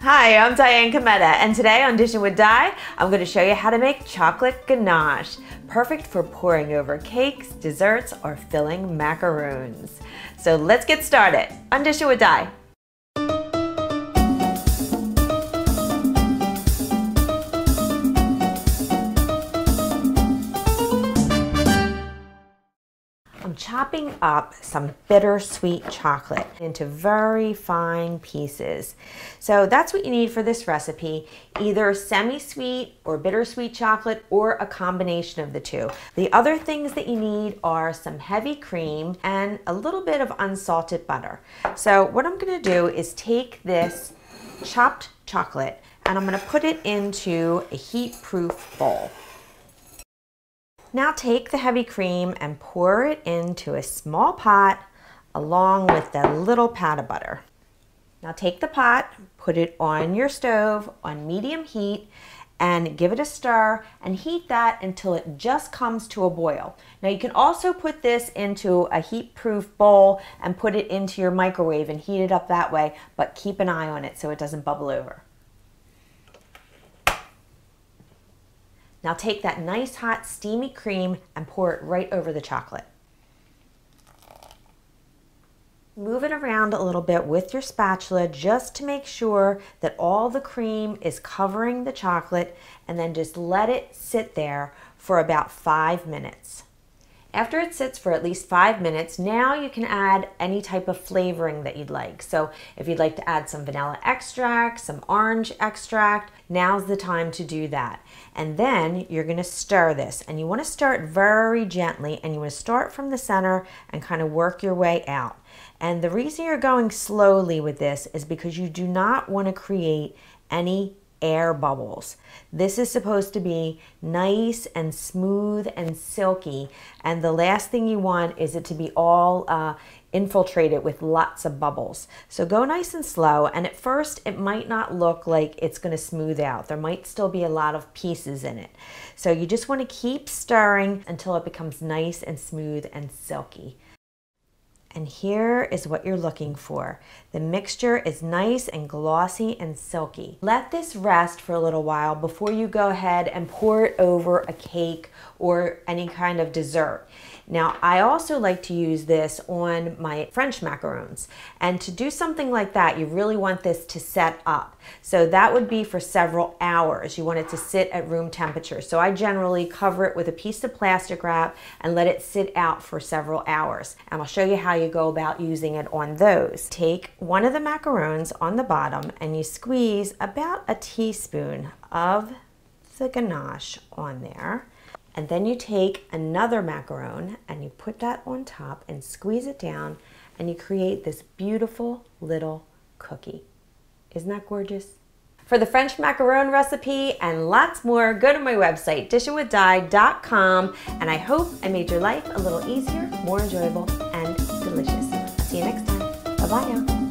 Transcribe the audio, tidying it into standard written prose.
Hi, I'm Diane Kometa, and today on Dishin with Di, I'm going to show you how to make chocolate ganache, perfect for pouring over cakes, desserts, or filling macarons. So let's get started on Dishin with Di. I'm chopping up some bittersweet chocolate into very fine pieces. So that's what you need for this recipe, either semi-sweet or bittersweet chocolate or a combination of the two. The other things that you need are some heavy cream and a little bit of unsalted butter. So what I'm going to do is take this chopped chocolate and I'm going to put it into a heat-proof bowl. Now take the heavy cream and pour it into a small pot along with a little pat of butter. Now take the pot, put it on your stove on medium heat and give it a stir and heat that until it just comes to a boil. Now you can also put this into a heat-proof bowl and put it into your microwave and heat it up that way, but keep an eye on it so it doesn't bubble over. Now take that nice hot steamy cream and pour it right over the chocolate. Move it around a little bit with your spatula just to make sure that all the cream is covering the chocolate, and then just let it sit there for about 5 minutes. After it sits for at least 5 minutes, now you can add any type of flavoring that you'd like. So if you'd like to add some vanilla extract, some orange extract, now's the time to do that. And then you're going to stir this, and you want to stir it very gently, and you want to start from the center and kind of work your way out. And the reason you're going slowly with this is because you do not want to create any air bubbles. This is supposed to be nice and smooth and silky, and the last thing you want is it to be all infiltrated with lots of bubbles. So go nice and slow, and at first it might not look like it's going to smooth out. There might still be a lot of pieces in it. So you just want to keep stirring until it becomes nice and smooth and silky. And here is what you're looking for. The mixture is nice and glossy and silky. Let this rest for a little while before you go ahead and pour it over a cake or any kind of dessert. Now, I also like to use this on my French macarons. And to do something like that, you really want this to set up. So that would be for several hours. You want it to sit at room temperature. So I generally cover it with a piece of plastic wrap and let it sit out for several hours. And I'll show you how you go about using it on those. Take one of the macarons on the bottom and you squeeze about a teaspoon of the ganache on there. And then you take another macaron and you put that on top and squeeze it down, and you create this beautiful little cookie. Isn't that gorgeous? For the French Macaron recipe and lots more, go to my website, dishinwithdi.com, and I hope I made your life a little easier, more enjoyable, and delicious. See you next time. Bye-bye now.